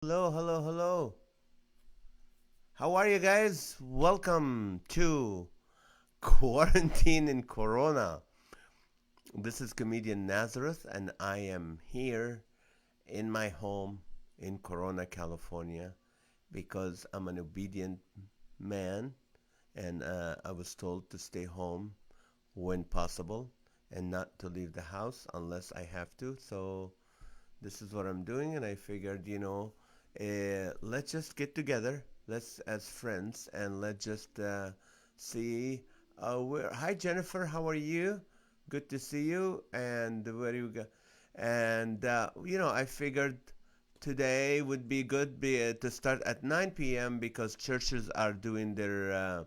Hello, hello, hello. How are you guys? Welcome to Quarantine in Corona. This is Comedian Nazareth, and I am here in my home in Corona, California, because I'm an obedient man and I was told to stay home when possible and not to leave the house unless I have to. So this is what I'm doing, and I figured, let's just get together, let's as friends, and let's just see. Hi, Jennifer. How are you? Good to see you. And where you go? And I figured today would be good to start at 9 p.m. because churches are doing their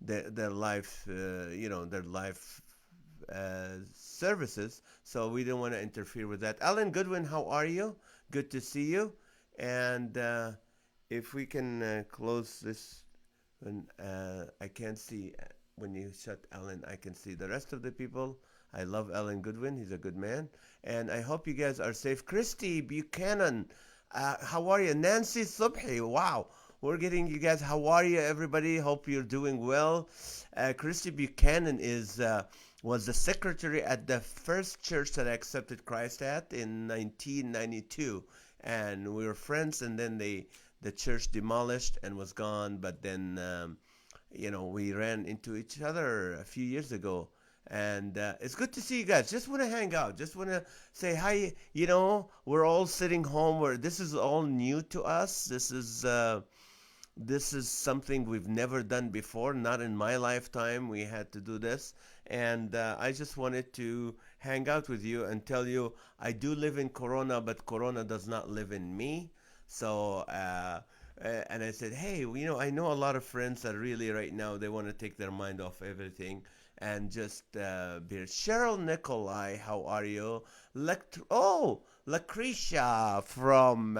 live, their live services. So we don't want to interfere with that. Alan Goodwin, how are you? Good to see you. And if we can close this, and I can't see when you shut Alan, I can see the rest of the people. I love Alan Goodwin. He's a good man. And I hope you guys are safe. Christy Buchanan, how are you? Nancy Subhi, wow. We're getting you guys. How are you, everybody? Hope you're doing well. Christy Buchanan was the secretary at the first church that I accepted Christ at in 1992, and we were friends. And then the church demolished and was gone. But then we ran into each other a few years ago. And it's good to see you guys. Just want to hang out. Just want to say hi. We're all sitting home. This is all new to us. This is something we've never done before. Not in my lifetime we had to do this. And I just wanted to hang out with you and tell you I do live in Corona, but Corona does not live in me. So, and I said, hey, I know a lot of friends that really right now they want to take their mind off everything and just be. Cheryl Nicolai, how are you? Lucretia from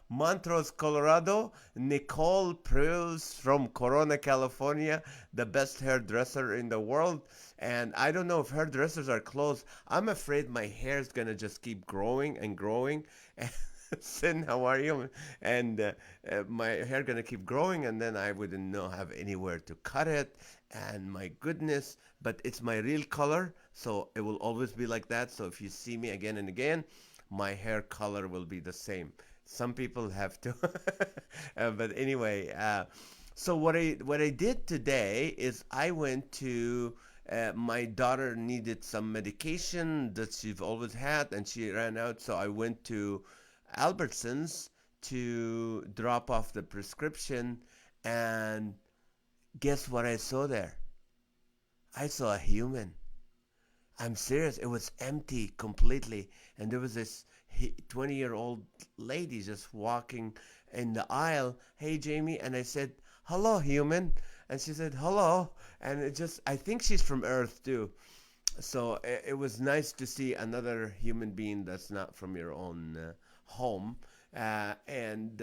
Montrose, Colorado. Nicole Prus from Corona, California, the best hairdresser in the world. And I don't know if hairdressers are closed. I'm afraid my hair is gonna just keep growing and growing. Sin, how are you? And my hair gonna keep growing, and then I wouldn't know have anywhere to cut it. And my goodness, but it's my real color, so it will always be like that. So if you see me again and again, my hair color will be the same. Some people have to, but anyway. So what I did today is I went to. My daughter needed some medication that she's always had, and she ran out. So I went to Albertsons to drop off the prescription, and guess what I saw there? I saw a human. I'm serious. It was empty completely. And there was this 20-year-old lady just walking in the aisle. Hey, Jamie. And I said, hello, human. And she said, hello. And I think she's from Earth too. So it was nice to see another human being that's not from your own home. And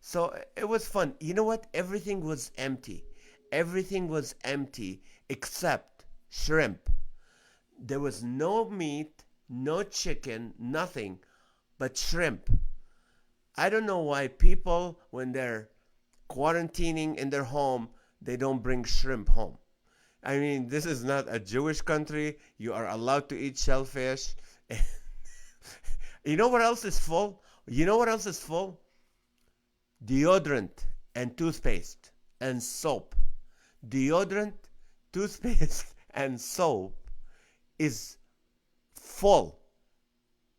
so it was fun. You know what? Everything was empty. Everything was empty except shrimp. There was no meat, no chicken, nothing but shrimp. I don't know why people, when they're quarantining in their home, they don't bring shrimp home. I mean, this is not a Jewish country. You are allowed to eat shellfish. You know what else is full? You know what else is full? Deodorant and toothpaste and soap. Deodorant, toothpaste, and soap is full.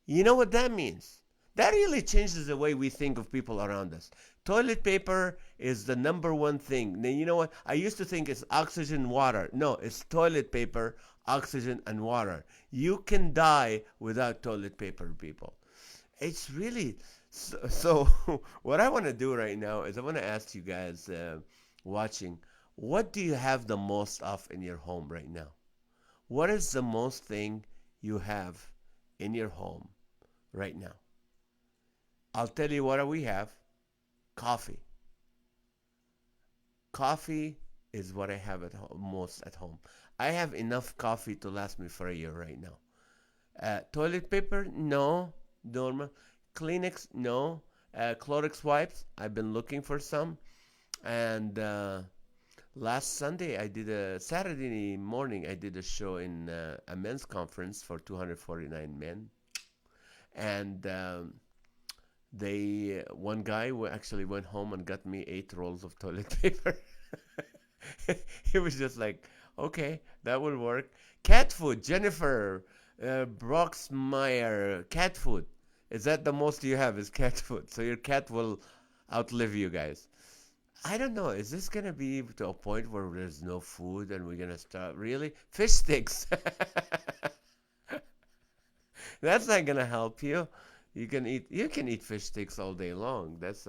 You know what that means? That really changes the way we think of people around us. Toilet paper is the number one thing. Now, you know what? I used to think it's oxygen, water. No, it's toilet paper, oxygen, and water. You can die without toilet paper, people. It's really so. What I want to do right now is I want to ask you guys watching, what do you have the most of in your home right now? What is the most thing you have in your home right now? I'll tell you what we have. Coffee. Coffee is what I have most at home. I have enough coffee to last me for a year right now. Toilet paper? No. Normal. Kleenex? No. Clorox wipes. I've been looking for some. And last Sunday, Saturday morning, I did a show in a men's conference for 249 men. And one guy actually went home and got me 8 rolls of toilet paper. He was just like, okay, that will work. Cat food, Jennifer Broxmeyer, cat food. Is that the most you have? Is cat food? So your cat will outlive you guys. I don't know. Is this gonna be to a point where there's no food and we're gonna start really fish sticks? That's not gonna help you. You can eat fish sticks all day long. That's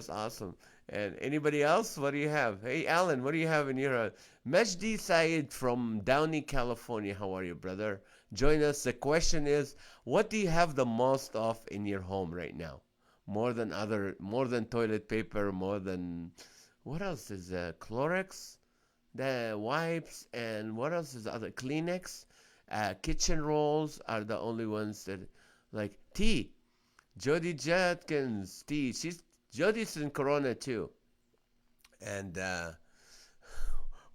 awesome. And anybody else? What do you have? Hey, Alan, what do you have in your Majdi Said from Downey, California. How are you, brother? Join us. The question is, what do you have the most of in your home right now? More than toilet paper, more than what else is Clorox, the wipes, and what else is other Kleenex, kitchen rolls are the only ones that like tea. Jody Jenkins tea. Jody's in Corona too, and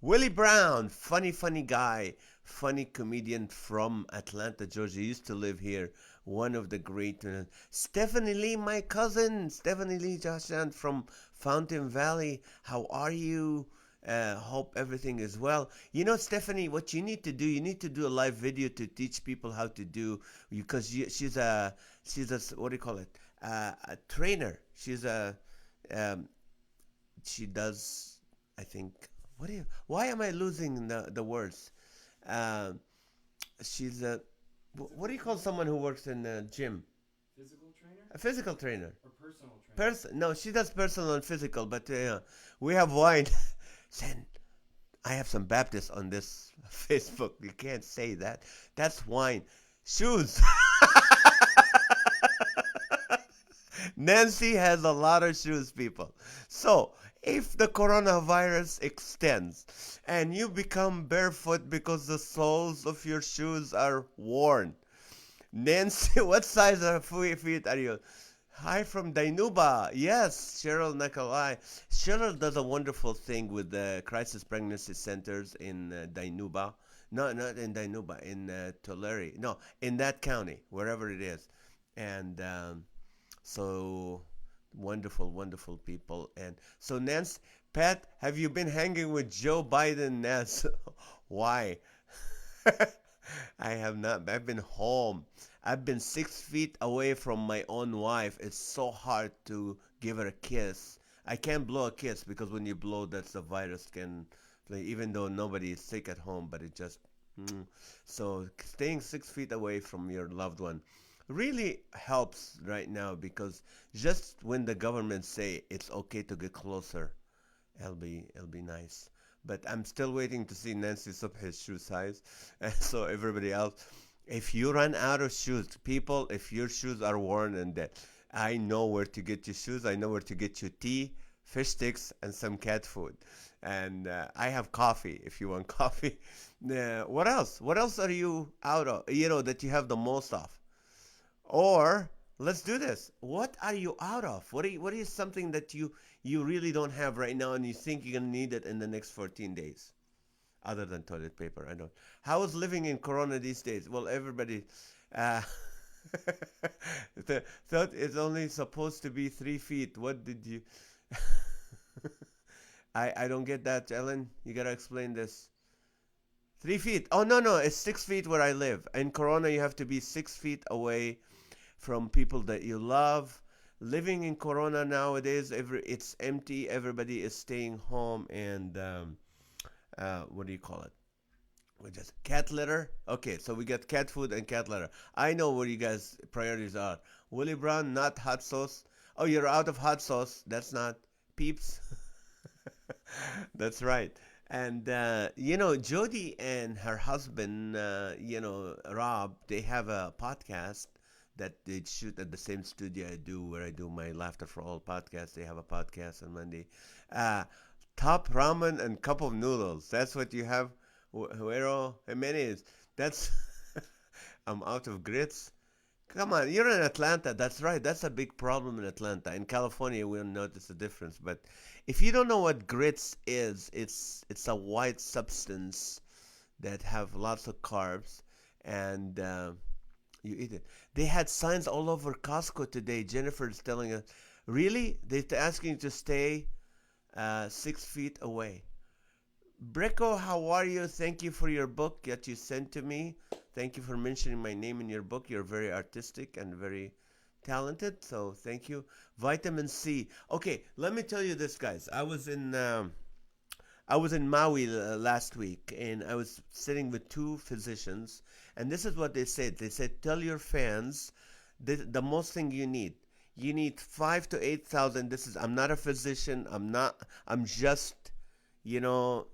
Willie Brown, funny guy, funny comedian from Atlanta, Georgia. He used to live here. One of the great Stephanie Lee, my cousin, Stephanie Lee Joshan from Fountain Valley. How are you? Hope everything is well. You know, Stephanie, what you need to do, you need to do a live video to teach people how to do because she's a what do you call it? A trainer. Um, she does, I think. Why am I losing the words? Um, she's a what do you call someone who works in the gym? Physical trainer? A physical trainer. Or personal trainer? No, she does personal and physical, but we have wine. Sen, I have some Baptists on this Facebook. You can't say that. That's wine. Shoes. Nancy has a lot of shoes, people. So, if the coronavirus extends and you become barefoot because the soles of your shoes are worn, Nancy, what size of feet are you? Hi from Dainuba. Yes, Cheryl Nakalai. Cheryl does a wonderful thing with the crisis pregnancy centers in Dainuba. No, not in Dainuba, in Tulare. No, in that county, wherever it is. And so wonderful people. And so Nance, Pat, have you been hanging with Joe Biden, Nance? Why? I have not. I've been home. I've been 6 feet away from my own wife. It's so hard to give her a kiss. I can't blow a kiss because when you blow, that's the virus can play. Even though nobody is sick at home, but it just so staying 6 feet away from your loved one really helps right now because just when the government say it's okay to get closer, it'll be nice. But I'm still waiting to see Nancy Subhi's shoe size. And so everybody else, if you run out of shoes, people, if your shoes are worn and dead, I know where to get your shoes. I know where to get you tea, fish sticks, and some cat food. And I have coffee if you want coffee. What else? What else are you out of? That you have the most of? Or let's do this. What are you out of? What is something that you really don't have right now and you think you're gonna need it in the next 14 days? Other than toilet paper, I don't. How is living in Corona these days? Well, everybody uh, thought it's only supposed to be 3 feet. What did you? I don't get that, Ellen. You gotta explain this. 3 feet. Oh no, it's 6 feet where I live. In Corona, you have to be 6 feet away from people that you love. Living in Corona nowadays, it's empty. Everybody is staying home, and what do you call it? We just cat litter. Okay, so we got cat food and cat litter. I know what you guys' priorities are. Willie Brown, not hot sauce. Oh, you're out of hot sauce. That's not Peeps. That's right. And Jody and her husband, Rob, they have a podcast that they shoot at the same studio I do, where I do my Laughter for All podcast. They have a podcast on Monday. Uh, Top ramen and cup of noodles. That's what you have, Huero Jimenez. That's I'm out of grits. Come on, you're in Atlanta. That's right. That's a big problem in Atlanta. In California, we'll notice a difference. But if you don't know what grits is, it's a white substance that have lots of carbs, and you eat it. They had signs all over Costco today. Jennifer's telling us, really? They're asking you to stay 6 feet away. Breco, how are you? Thank you for your book that you sent to me. Thank you for mentioning my name in your book. You're very artistic and very talented, so thank you. Vitamin C. Okay, let me tell you this, guys. I was in Maui last week, and I was sitting with two physicians, and this is what they said. They said, tell your fans the most thing you need. You need 5 to 8,000. This is. I'm not a physician. I'm not. I'm just, you know,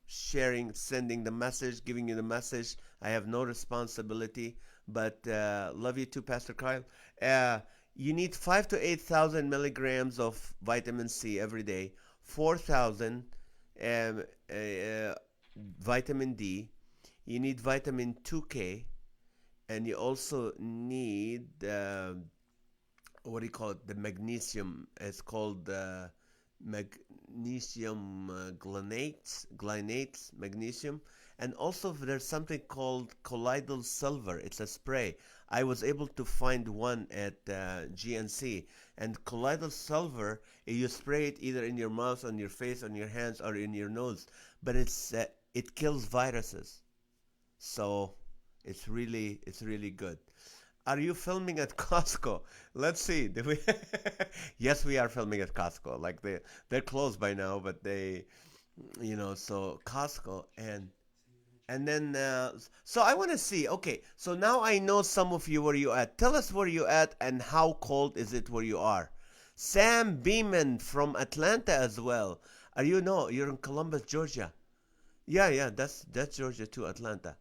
sharing, sending the message, giving you the message. I have no responsibility, but love you too, Pastor Kyle. Uh, you need 5 to 8,000 milligrams of vitamin C every day, 4,000 um, uh, vitamin D. You need vitamin 2K, and you also need what do you call it? The magnesium. It's called magnesium glinates, magnesium. And also there's something called colloidal silver. It's a spray. I was able to find one at GNC. And colloidal silver, you spray it either in your mouth, on your face, on your hands, or in your nose. But it kills viruses. So it's really good. Are you filming at Costco? Let's see. Do we? Yes, we are filming at Costco. Like they're closed by now, but so Costco and then so I want to see. Okay, so now I know some of you where you at. Tell us where you at and how cold is it where you are. Sam Beeman from Atlanta as well. Are you no? You're in Columbus, Georgia. Yeah, yeah, that's Georgia too, Atlanta.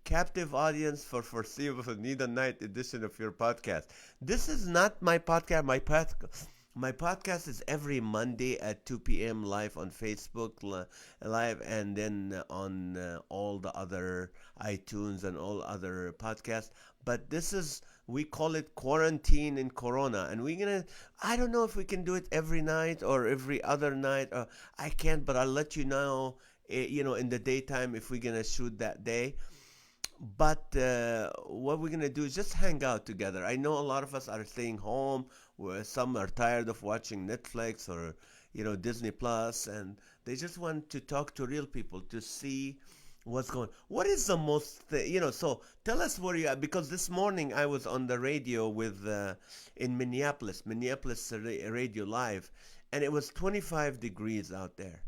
Captive audience for foreseeable need a night edition of your podcast. This is not my podcast. My podcast is every Monday at 2 p.m. live on Facebook live, and then on all the other iTunes and all other podcasts. But this is, we call it quarantine in Corona, and we're gonna. I don't know if we can do it every night or every other night. I can't, but I'll let you know. In the daytime if we're gonna shoot that day. But what we're gonna do is just hang out together. I know a lot of us are staying home, where some are tired of watching Netflix or Disney Plus, and they just want to talk to real people to see what's going. What is the most So tell us where you are, because this morning I was on the radio with in Minneapolis radio live, and it was 25 degrees out there.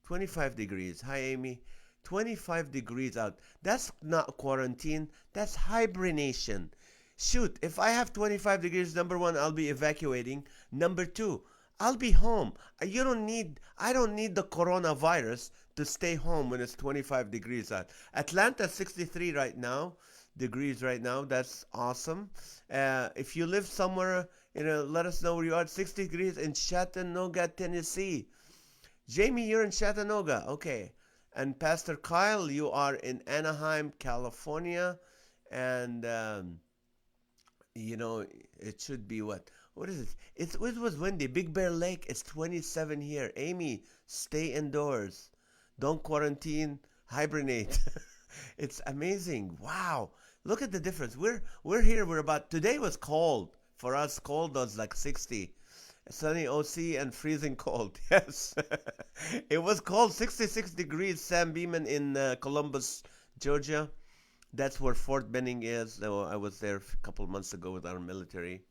25 degrees. Hi, Amy. 25 degrees out. That's not quarantine. That's hibernation. Shoot, if I have 25 degrees, number one, I'll be evacuating. Number two, I'll be home. I don't need the coronavirus to stay home when it's 25 degrees out. Atlanta, 63 right now, degrees right now. That's awesome. If you live somewhere, let us know where you are. 60 degrees in Chattanooga, Tennessee. Jamie, you're in Chattanooga. Okay. And Pastor Kyle, you are in Anaheim, California. And, it should be what? What is it? It was windy. Big Bear Lake is 27 here. Amy, stay indoors. Don't quarantine. Hibernate. It's amazing. Wow. Look at the difference. We're here. Today was cold. For us, cold was like 60. Sunny OC and freezing cold. Yes. It was cold, 66 degrees, Sam Beeman in Columbus, Georgia. That's where Fort Benning is. So I was there a couple of months ago with our military.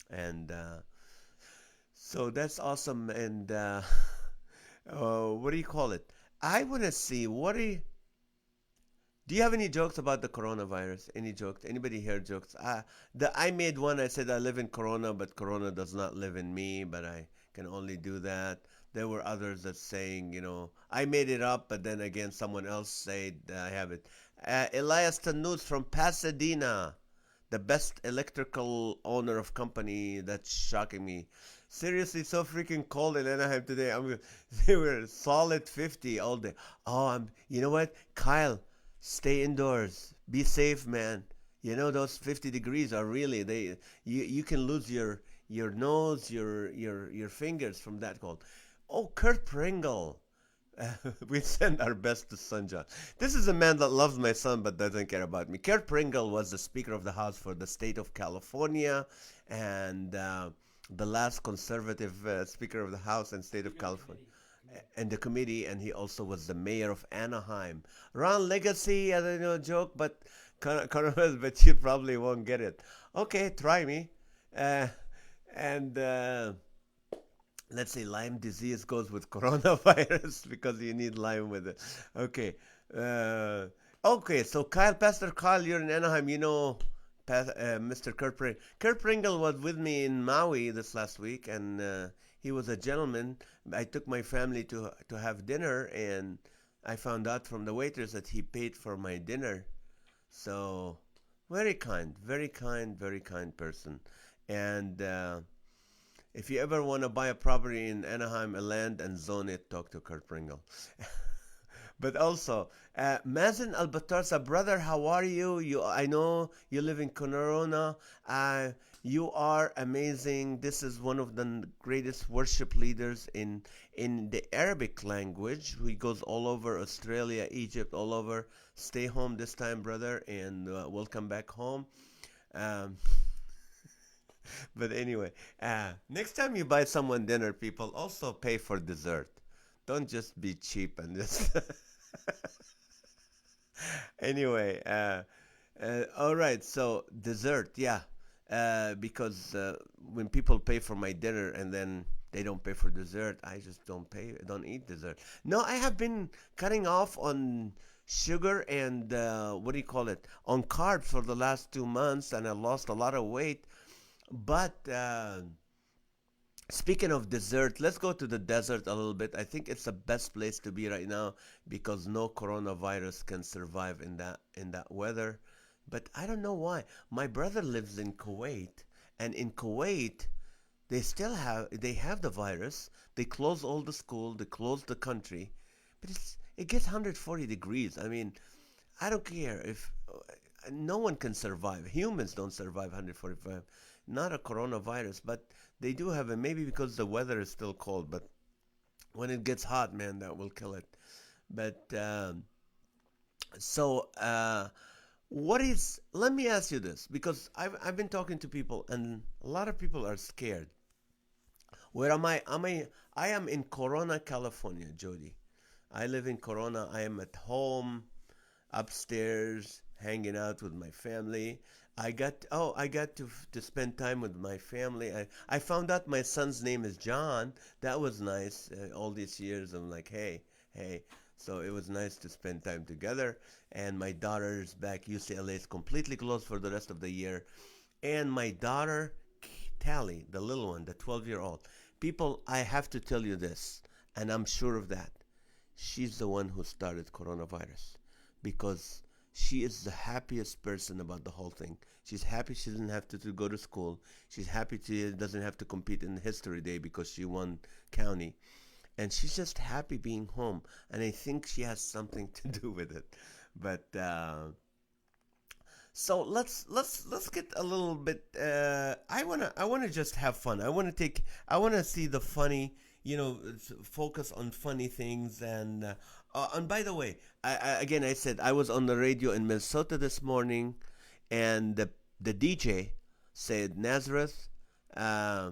And so that's awesome. And what do you call it? I want to see, do you have any jokes about the coronavirus? Any jokes? Anybody hear jokes? I made one. I said I live in Corona, but Corona does not live in me. But I can only do that. There were others that saying, I made it up, but then again, someone else said I have it. Elias Tanus from Pasadena, the best electrical owner of company. That's shocking me. Seriously, so freaking cold in Anaheim today. They were solid 50 all day. Oh, you know what, Kyle? Stay indoors. Be safe, man. You know, those 50 degrees are really they. You can lose your nose, your fingers from that cold. Oh, Kurt Pringle. We send our best to Sunjan. This is a man that loves my son but doesn't care about me. Kurt Pringle was the Speaker of the House for the state of California and the last conservative Speaker of the House and state of Leader of the California committee. and the committee, and he also was the mayor of Anaheim. Ron Legacy, I don't know, joke, but but you probably won't get it. Okay, try me. Uh, and let's say Lyme disease goes with coronavirus because you need Lyme with it. Okay. Uh, okay, so Pastor Kyle, you're in Anaheim. You know Mr. Kurt Pringle. Kurt Pringle was with me in Maui this last week, and he was a gentleman. I took my family to have dinner, and I found out from the waiters that he paid for my dinner. So very kind person. And if you ever want to buy a property in Anaheim, a land and zone it, talk to Kurt Pringle. But also, Mazen Albatarsa, brother, how are you? I know you live in Corona. You are amazing. This is one of the greatest worship leaders in the Arabic language. He goes all over Australia, Egypt, all over. Stay home this time, brother, and welcome back home. Um, but anyway, next time you buy someone dinner, people also pay for dessert. Don't just be cheap and just. Anyway, all right. So dessert, yeah, because when people pay for my dinner and then they don't pay for dessert, I just don't pay. Don't eat dessert. No, I have been cutting off on sugar and what do you call it? On carbs for the last 2 months, and I lost a lot of weight. But speaking of dessert, let's go to the desert a little bit. I think it's the best place to be right now because no coronavirus can survive in that weather. But I don't know why. My brother lives in Kuwait, and in Kuwait, they have the virus. They close all the school, they close the country, but it gets 140 degrees. I mean, I don't care if no one can survive. Humans don't survive 145. Not a coronavirus, but they do have it. Maybe because the weather is still cold, but when it gets hot, man, that will kill it. But so, what is? Let me ask you this, because I've been talking to people, and a lot of people are scared. Where am I? I am in Corona, California, Jody. I live in Corona. I am at home, upstairs, hanging out with my family. I got to spend time with my family. I found out my son's name is John. That was nice. All these years, I'm like, hey. So it was nice to spend time together. And my daughter's back. UCLA is completely closed for the rest of the year. And my daughter, Tally, the little one, the 12-year-old. People, I have to tell you this, and I'm sure of that. She's the one who started coronavirus because she is the happiest person about the whole thing. She's happy she doesn't have to go to school. She's happy she doesn't have to compete in History Day because she won county. And she's just happy being home. And I think she has something to do with it. But so let's get a little bit. I wanna just have fun. I wanna see the funny. Focus on funny things. And by the way, again I said I was on the radio in Minnesota this morning, and the DJ said Nazareth. Uh,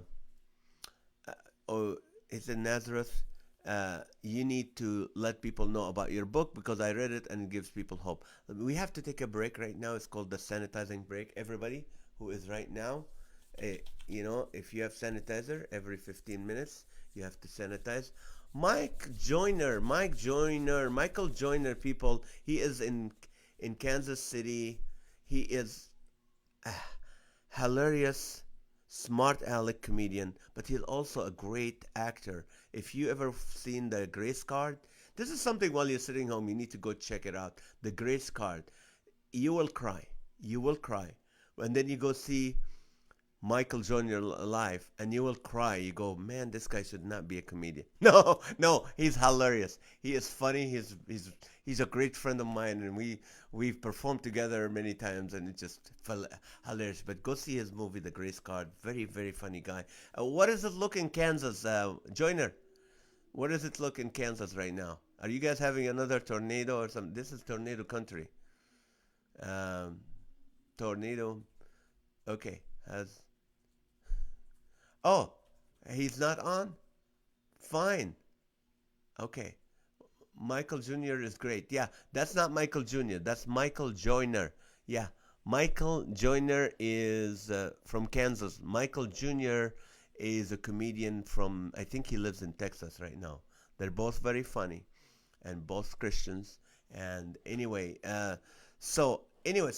oh, he said Nazareth. You need to let people know about your book because I read it and it gives people hope. We have to take a break right now. It's called the sanitizing break. Everybody who is right now, uh, if you have sanitizer every 15 minutes, you have to sanitize. Michael Joyner, people. He is in Kansas City. He is a hilarious, smart aleck comedian, but he's also a great actor. If you ever seen the Grace Card, this is something while you're sitting home, you need to go check it out. The Grace Card. You will cry. You will cry. And then you go see Michael Jr. live, and you will cry. You go, man, this guy should not be a comedian. No, no, he's hilarious. He is funny. He's a great friend of mine, and we've performed together many times, and it's just hilarious. But go see his movie, The Grace Card. Very, very funny guy. What does it look in Kansas, Joyner? What does it look in Kansas right now? Are you guys having another tornado or something? This is tornado country. Um, tornado. Okay. Has Oh, he's not on? Fine. Okay. Michael Jr. is great. Yeah, that's not Michael Jr. That's Michael Joyner. Yeah, Michael Joyner is from Kansas. Michael Jr. is a comedian from, I think he lives in Texas right now. They're both very funny and both Christians. And so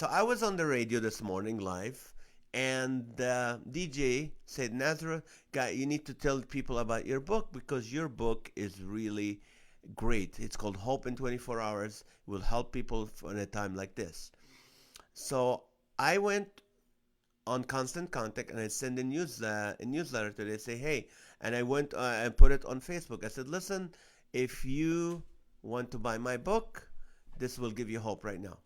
I was on the radio this morning live, and the DJ said, Nazareth, guy, you need to tell people about your book because your book is really great. It's called Hope in 24 Hours. It will help people in a time like this. So I went on Constant Contact and I sent a newsletter today. Say, hey, and I went and put it on Facebook. I said, listen, if you want to buy my book, this will give you hope right now.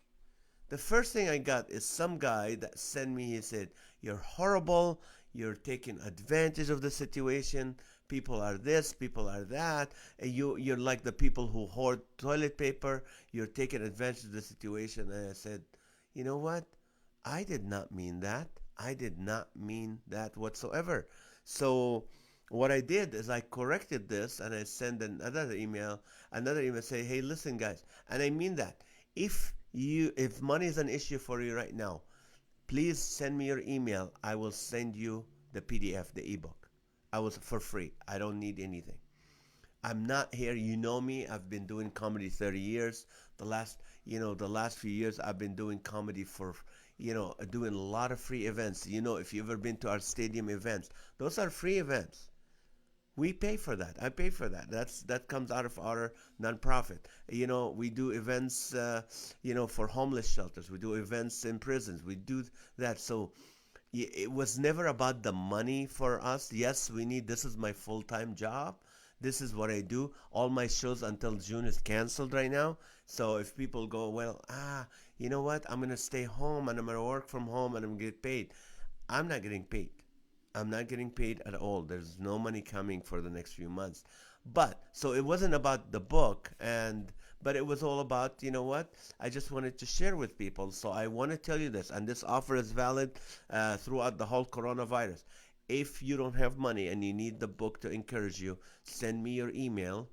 The first thing I got is some guy that sent me, he said, you're horrible, you're taking advantage of the situation, people are this, people are that, and you're like the people who hoard toilet paper, you're taking advantage of the situation. And I said, you know what? I did not mean that. I did not mean that whatsoever. So what I did is I corrected this and I sent another email say, hey, listen guys, and I mean that. If money is an issue for you right now, please send me your email. I will send you the PDF, the ebook. I was for free. I don't need anything. I'm not here. You know me. I've been doing comedy 30 years. The last few years I've been doing comedy for, doing a lot of free events. If you've ever been to our stadium events, those are free events. We pay for that. I pay for that. That comes out of our nonprofit. We do events, for homeless shelters. We do events in prisons. We do that. So it was never about the money for us. Yes, this is my full-time job. This is what I do. All my shows until June is canceled right now. So if people go, well, you know what? I'm going to stay home and I'm going to work from home and I'm going to get paid. I'm not getting paid. I'm not getting paid at all. There's no money coming for the next few months. But so it wasn't about the book, but it was all about, you know what? I just wanted to share with people. So I want to tell you this, and this offer is valid throughout the whole coronavirus. If you don't have money and you need the book to encourage you, send me your email.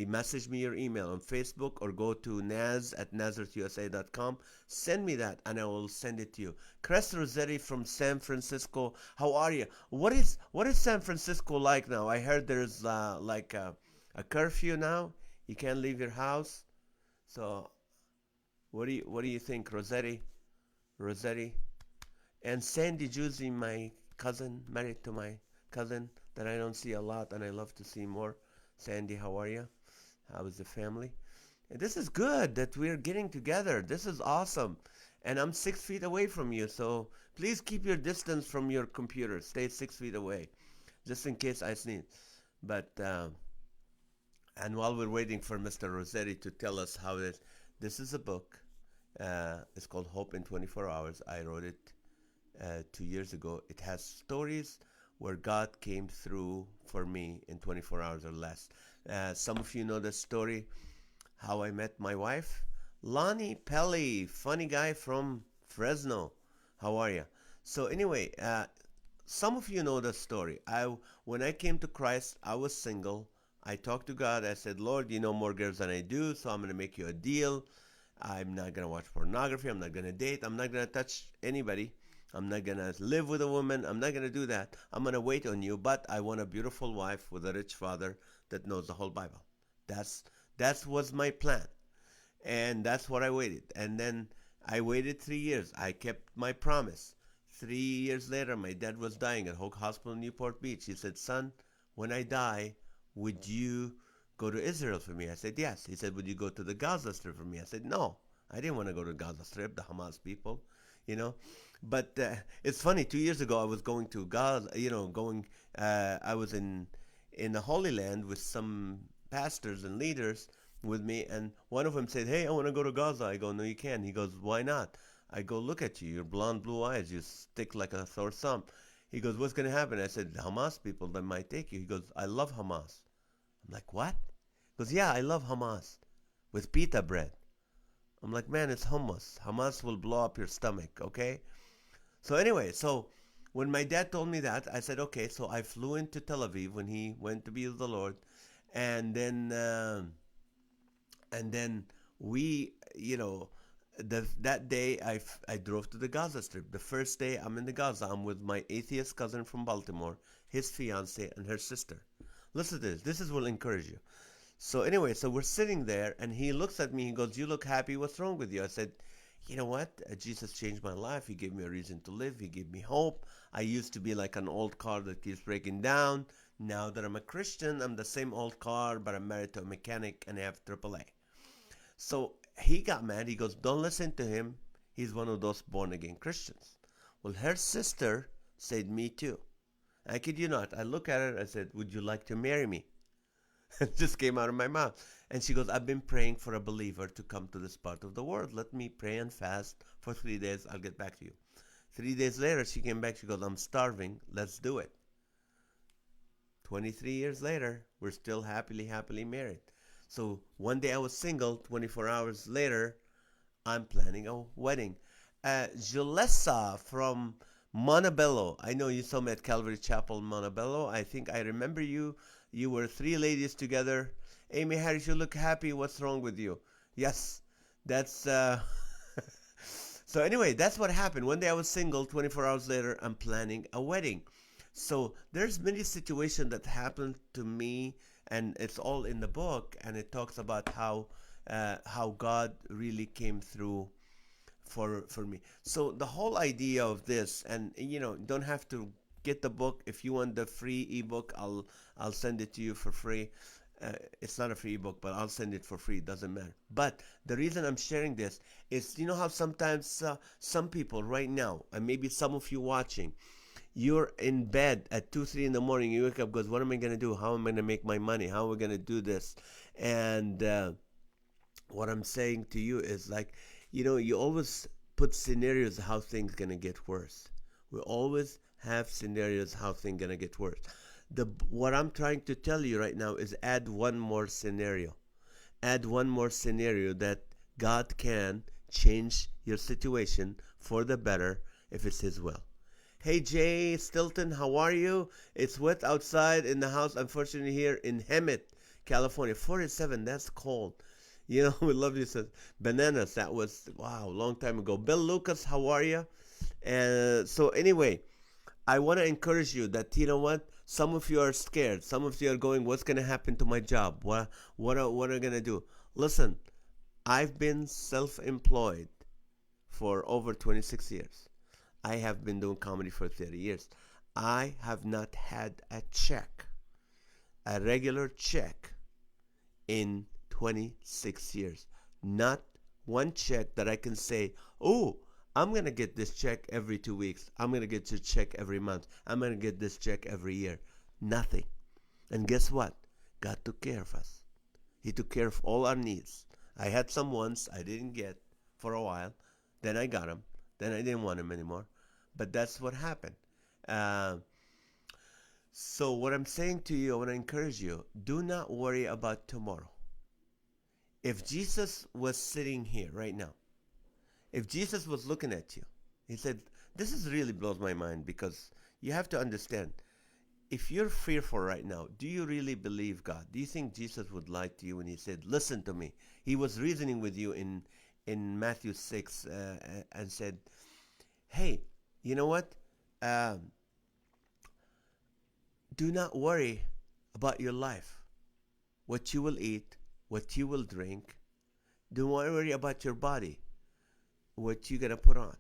Message me your email on Facebook or go to naz@nazarethusa.com. Send me that and I will send it to you. Chris Rossetti from San Francisco, how are you? What is San Francisco like now? I heard there's like a curfew now. You can't leave your house. So what do you think, Rossetti? Rossetti and Sandy Juicy, my cousin, married to my cousin that I don't see a lot and I love to see more. Sandy, how are you? How is the family? And this is good that we're getting together. This is awesome. And I'm 6 feet away from you, so please keep your distance from your computer. Stay 6 feet away, just in case I sneeze. But, and while we're waiting for Mr. Rossetti to tell us how this is a book. It's called Hope in 24 Hours. I wrote it 2 years ago. It has stories where God came through for me in 24 hours or less. Some of you know the story, how I met my wife. Lonnie Pelly, funny guy from Fresno. How are you? So anyway, some of you know the story. When I came to Christ, I was single. I talked to God. I said, Lord, you know more girls than I do, so I'm going to make you a deal. I'm not going to watch pornography. I'm not going to date. I'm not going to touch anybody. I'm not going to live with a woman. I'm not going to do that. I'm going to wait on you, but I want a beautiful wife with a rich father that knows the whole Bible. That was my plan. And that's what I waited. And then I waited 3 years. I kept my promise. 3 years later, my dad was dying at Hoke Hospital in Newport Beach. He said, son, when I die, would you go to Israel for me? I said, yes. He said, would you go to the Gaza Strip for me? I said, no. I didn't want to go to Gaza Strip, the Hamas people. you know. But it's funny. 2 years ago, I was going to Gaza. I was in the Holy Land with some pastors and leaders with me, and one of them said, "Hey, I want to go to Gaza." I go, "No, you can't." He goes, "Why not?" I go, "Look at you. You're blonde, blue eyes. You stick like a sore thumb." He goes, "What's going to happen?" I said, "Hamas people that might take you." He goes, "I love Hamas." I'm like, "What?" He goes, "Yeah, I love Hamas with pita bread." I'm like, "Man, it's hummus. Hamas will blow up your stomach, okay?" So anyway, so when my dad told me that, I said, "Okay." So I flew into Tel Aviv when he went to be with the Lord, and then we, that day I drove to the Gaza Strip. The first day I'm in the Gaza, I'm with my atheist cousin from Baltimore, his fiance, and her sister. Listen to this. This is will encourage you. So anyway, so we're sitting there, and he looks at me. He goes, "You look happy. What's wrong with you?" I said, "You know what? Jesus changed my life. He gave me a reason to live. He gave me hope. I used to be like an old car that keeps breaking down. Now that I'm a Christian, I'm the same old car, but I'm married to a mechanic and I have AAA." So he got mad. He goes, "Don't listen to him. He's one of those born again Christians." Well, her sister said, "Me too." I kid you not. I look at her. I said, "Would you like to marry me?" It just came out of my mouth. And she goes, "I've been praying for a believer to come to this part of the world. Let me pray and fast for 3 days. I'll get back to you." 3 days later, she came back. She goes, "I'm starving. Let's do it." 23 years later, we're still happily married. So one day I was single. 24 hours later, I'm planning a wedding. Julissa from Montebello. I know you saw me at Calvary Chapel, Montebello. I think I remember you. You were three ladies together. "Amy Harris, you look happy. What's wrong with you?" Yes, that's. So anyway, that's what happened. One day I was single. 24 hours later, I'm planning a wedding. So there's many situations that happened to me, and it's all in the book, and it talks about how God really came through for me. So the whole idea of this, and don't have to get the book. If you want the free ebook, I'll send it to you for free. It's not a free ebook, but I'll send it for free. It doesn't matter. But the reason I'm sharing this is, you know how sometimes some people right now, and maybe some of you watching, you're in bed at 2 3 in the morning. You wake up, goes, "What am I going to do? How am I going to make my money? How am I going to do this?" And what I'm saying to you is, like, you always put scenarios how things gonna get worse. We always have scenarios how things gonna get worse. What I'm trying to tell you right now is add one more scenario. Add one more scenario that God can change your situation for the better if it's His will. Hey Jay Stilton, how are you? It's wet outside in the house. Unfortunately, here in Hemet, California, 47. That's cold. We love you. Says bananas. That was wow, long time ago. Bill Lucas, how are you? And so anyway, I want to encourage you that what? Some of you are scared. Some of you are going, "What's going to happen to my job? What are going to do?" Listen, I've been self-employed for over 26 years. I have been doing comedy for 30 years. I have not had a regular check in 26 years. Not one check that I can say, "Oh, I'm going to get this check every 2 weeks. I'm going to get this check every month. I'm going to get this check every year." Nothing. And guess what? God took care of us. He took care of all our needs. I had some once I didn't get for a while. Then I got them. Then I didn't want them anymore. But that's what happened. Uh, so what I'm saying to you, I want to encourage you, do not worry about tomorrow. If Jesus was sitting here right now, if Jesus was looking at you, he said, this is really blows my mind, because you have to understand, if you're fearful right now, do you really believe God? Do you think Jesus would lie to you when he said, "Listen to me"? He was reasoning with you in Matthew 6 and said, "Hey, you know what? Um, do not worry about your life, what you will eat, what you will drink. Don't worry about your body, what you're going to put on.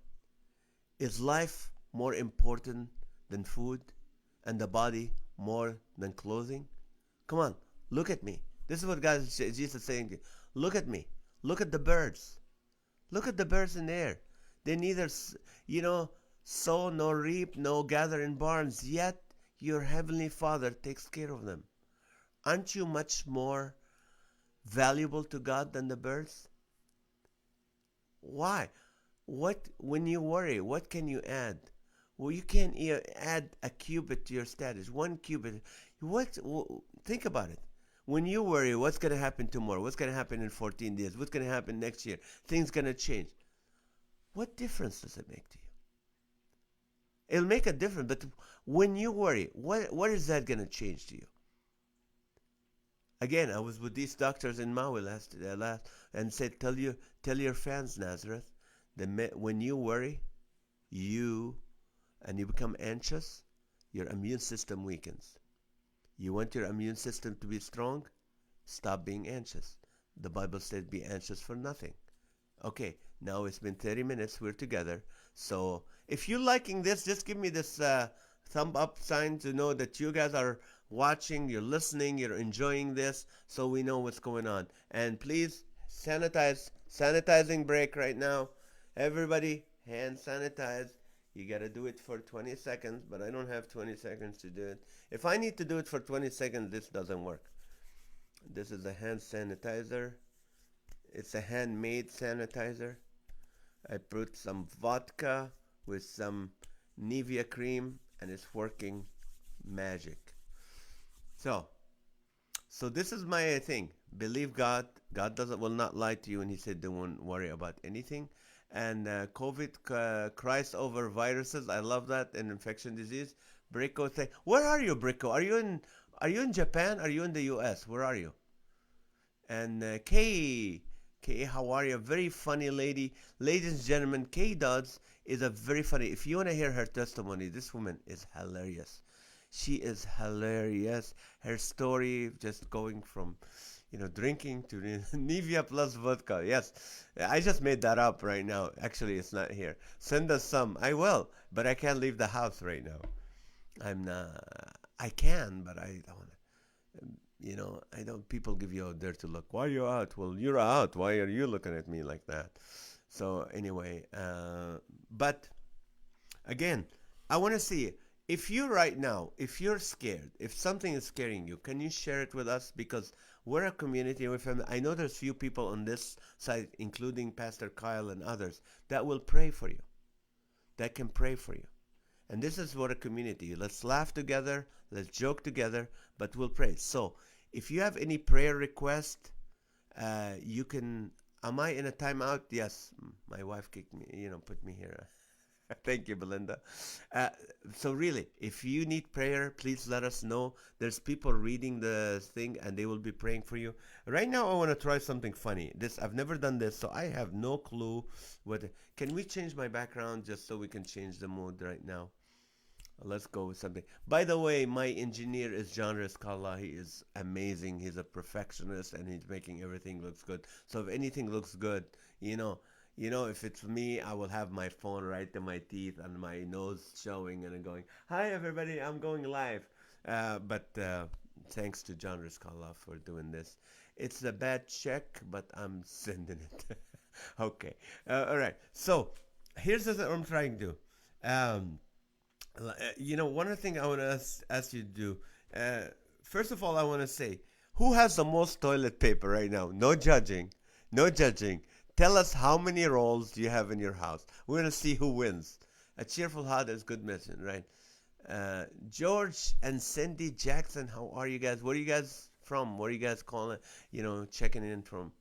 Is life more important than food, and the body more than clothing? Come on, look at me." This is what Jesus is saying to you. Look at me. Look at the birds. Look at the birds in the air. They neither, sow nor reap, nor gather in barns, yet your heavenly Father takes care of them. Aren't you much more valuable to God than the birds? Why? When you worry, what can you add? Well, you can't add a cubit to your status. One cubit. Think about it. When you worry, what's going to happen tomorrow? What's going to happen in 14 days? What's going to happen next year? Things going to change. What difference does it make to you? It'll make a difference, but when you worry, what is that going to change to you? Again, I was with these doctors in Maui last and said, tell your fans, Nazareth, that when you worry, and you become anxious, your immune system weakens. You want your immune system to be strong? Stop being anxious. The Bible said, be anxious for nothing. Okay, now it's been 30 minutes. We're together. So if you're liking this, just give me this thumb up sign to know that you guys are watching, you're listening, you're enjoying this, so we know what's going on. And please sanitizing break right now. Everybody, hand sanitize. You got to do it for 20 seconds, but I don't have 20 seconds to do it. If I need to do it for 20 seconds, this doesn't work. This is a hand sanitizer. It's a handmade sanitizer. I put some vodka with some Nivea cream, and it's working magic. So this is my thing. Believe God. God will not lie to you, and He said, don't worry about anything. And COVID, Christ over viruses. I love that. And infection disease. Brico thing. Where are you, Brico? Are you in Japan? Are you in the U.S.? Where are you? And Kay, how are you? Very funny lady. Ladies and gentlemen, Kay Dodds is a very funny. If you want to hear her testimony, this woman is hilarious. She is hilarious. Her story, just going from, drinking to Nivea plus vodka. Yes, I just made that up right now. Actually, it's not here. Send us some. I will, but I can't leave the house right now. I'm not. I can, but I don't want to. I don't. People give you a dirty look. Why are you out? Well, you're out. Why are you looking at me like that? So anyway, but again, I want to see. If you're scared, if something is scaring you, can you share it with us? Because we're a community, we're family. I know there's few people on this side, including Pastor Kyle and others, that will pray for you, that can pray for you. And this is what a community. Let's laugh together, let's joke together, but we'll pray. So if you have any prayer request, you can. Am I in a timeout? Yes, my wife kicked me, put me here. Thank you, Belinda. So really, if you need prayer, please let us know. There's people reading the thing, and they will be praying for you. Right now, I want to try something funny. I've never done this, so I have no clue what. Can we change my background just so we can change the mood right now? Let's go with something. By the way, my engineer is John Riscala. He is amazing. He's a perfectionist, and he's making everything looks good. So if anything looks good, if it's me, I will have my phone right to my teeth and my nose showing and going, hi, everybody, I'm going live. But thanks to John Riscala for doing this. It's a bad check, but I'm sending it. Okay. All right. So here's what I'm trying to do. One of the things I want to ask you to do, first of all, I want to say, who has the most toilet paper right now? No judging. No judging. Tell us how many rolls do you have in your house. We're going to see who wins. A cheerful heart is good medicine, right? George and Cindy Jackson, how are you guys? Where are you guys from? Where are you guys calling, checking in from?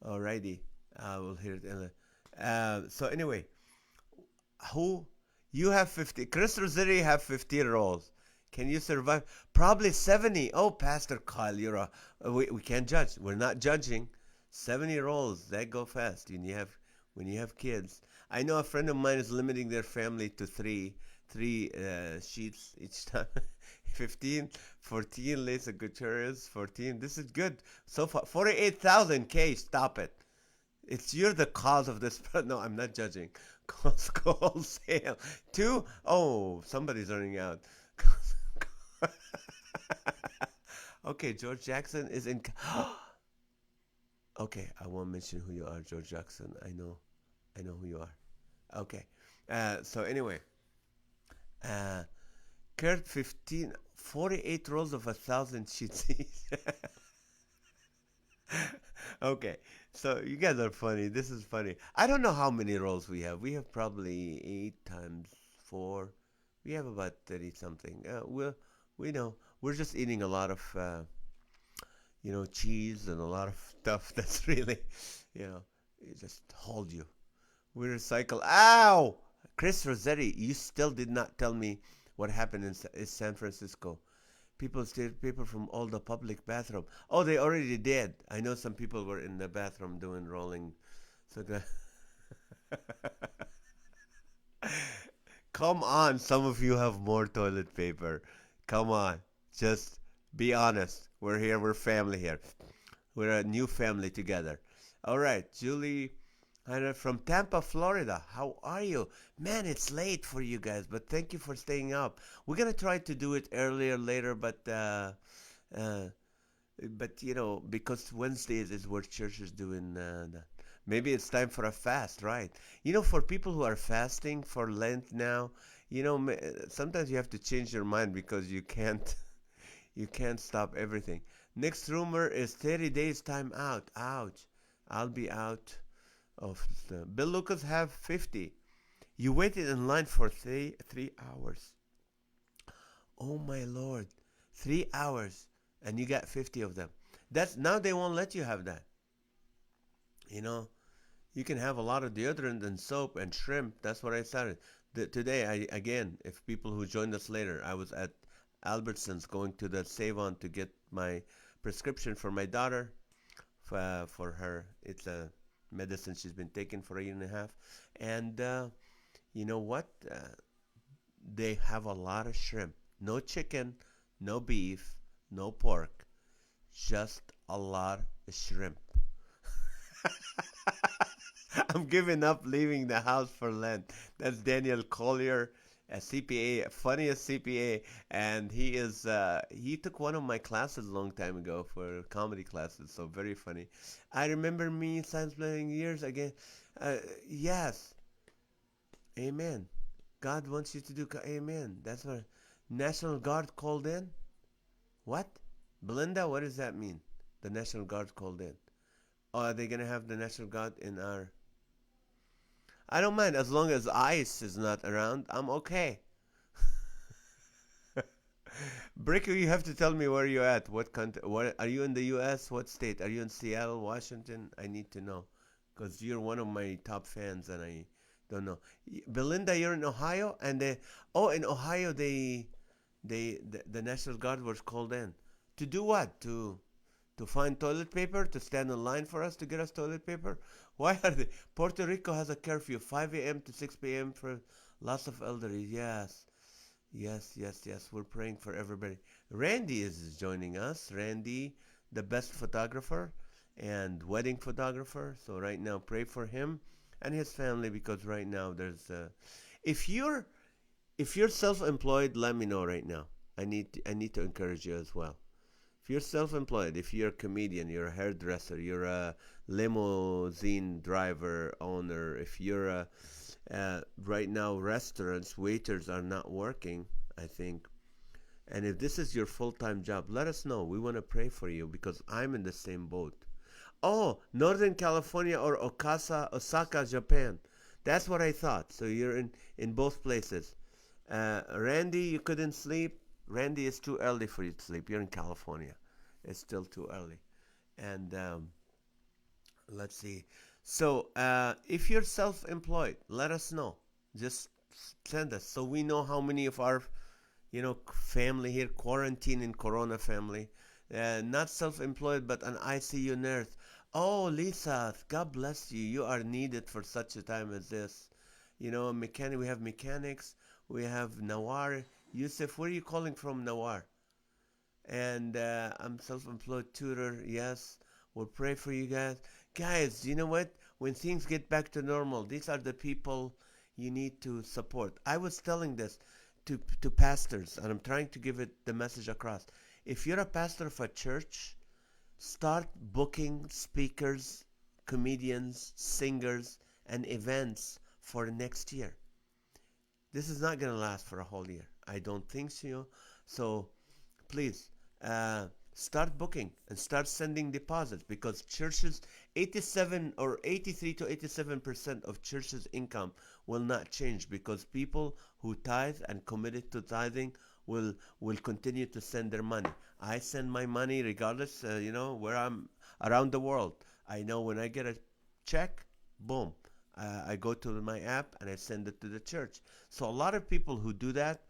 Alrighty. I will hear it. So anyway, you have 50. Chris Rossetti have 50 rolls. Can you survive? Probably 70. Oh, Pastor Kyle, we can't judge. We're not judging. 70 rolls, that go fast when you have kids. I know a friend of mine is limiting their family to three sheets each time. 15, 14, Lisa Gutierrez, 14. This is good. So far, 48,000. K, stop it. You're the cause of this. No, I'm not judging. Call sale. 2, oh, somebody's running out. Okay, George Jackson is in. Okay, I won't mention who you are, George Jackson. I know who you are. Okay. So anyway, uh, Kurt 15, 48 rolls of 1,000 sheets. Okay, so you guys are funny. This is funny. I don't know how many rolls we have. We have probably 8 times 4. We have about 30 something. We know we're just eating a lot of cheese and a lot of stuff that's really, it just hold you. We recycle. Ow! Chris Rossetti, you still did not tell me what happened in San Francisco. People steal paper from all the public bathroom. Oh, they already did. I know some people were in the bathroom doing rolling. So come on, some of you have more toilet paper. Come on, just be honest. We're here. We're family here. We're a new family together. All right, Julie Hunter from Tampa, Florida. How are you? Man, it's late for you guys, but thank you for staying up. We're gonna try to do it earlier later, uh, but because Wednesdays is where church is doing that. Maybe it's time for a fast, right? For people who are fasting for Lent now, sometimes you have to change your mind because you can't stop everything. Next rumor is 30 days time out. Ouch. I'll be out of the Bill Lucas have 50. You waited in line for 3 hours. Oh my lord. 3 hours and you got 50 of them. That's now they won't let you have that. You know, you can have a lot of deodorant and soap and shrimp. That's what I started. Today, again, if people who joined us later, I was at Albertsons going to the Save On to get my prescription for my daughter for her. It's a medicine she's been taking for a year and a half. And you know what? They have a lot of shrimp. No chicken, no beef, no pork. Just a lot of shrimp. I'm giving up leaving the house for Lent. That's Daniel Collier, a CPA, funniest CPA, and he took one of my classes a long time ago for comedy classes, so very funny. I remember me science playing years again. Yes, amen. God wants you to do, amen. That's what National Guard called in. What? Belinda, what does that mean? The National Guard called in. Oh, are they gonna have the National Guard in our? I don't mind as long as ICE is not around. I'm okay. Bricker, you have to tell me where you're at. What country? What are you in the U.S.? What state? Are you in Seattle, Washington? I need to know, because you're one of my top fans, and I don't know. Belinda, you're in Ohio, and in Ohio the National Guard was called in to do what? To find toilet paper, to stand in line for us to get us toilet paper? Why are they? Puerto Rico has a curfew, 5 a.m. to 6 p.m. for lots of elderly. Yes, yes, yes, yes. We're praying for everybody. Randy is joining us. Randy, the best photographer and wedding photographer. So right now, pray for him and his family because right now there's. If you're if you're self-employed, let me know right now. I need to encourage you as well. If you're self-employed, if you're a comedian, you're a hairdresser, you're a limousine driver owner, if you're right now restaurants, waiters are not working, I think. And if this is your full-time job, let us know. We want to pray for you because I'm in the same boat. Oh, Northern California or Osaka, Japan. That's what I thought. So you're in both places. Randy, you couldn't sleep. Randy, it's too early for you to sleep. You're in California. It's still too early. And let's see. So if you're self-employed, let us know. Just send us so we know how many of our family here quarantine in Corona family, not self-employed but an ICU nurse. Oh, Lisa, God bless you. You are needed for such a time as this. Mechanic. We have mechanics. We have Nawar. Yusuf, where are you calling from, Nawar? And I'm self-employed tutor. Yes, we'll pray for you guys. Guys, you know what? When things get back to normal, these are the people you need to support. I was telling this to pastors, and I'm trying to give it the message across. If you're a pastor of a church, Start booking speakers, comedians, singers, and events for next year. This is not going to last for a whole year. I don't think so. So please start booking and start sending deposits, because churches, 87 or 83 to 87% of churches' income will not change, because people who tithe and committed to tithing will continue to send their money. I send my money regardless, where I'm around the world. I know when I get a check, boom, I go to my app and I send it to the church. So a lot of people who do that,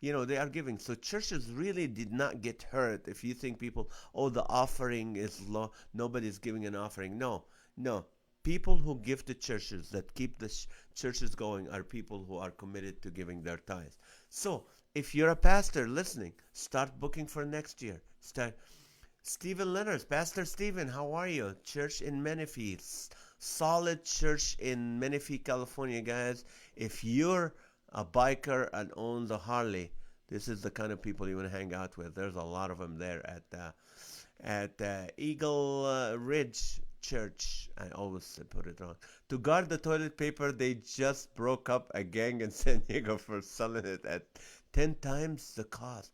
they are giving. So churches really did not get hurt. If you think people, oh, the offering is low, nobody's giving an offering. No, no. People who give to churches, that keep the churches going, are people who are committed to giving their tithes. So if you're a pastor listening, start booking for next year. Start. Stephen Leonard, Pastor Stephen, how are you? Church in Menifee, solid church in Menifee, California, guys. If you're a biker and owns a Harley, this is the kind of people you want to hang out with. There's a lot of them there at Eagle Ridge Church. I always put it wrong. To guard the toilet paper, they just broke up a gang in San Diego for selling it at 10 times the cost.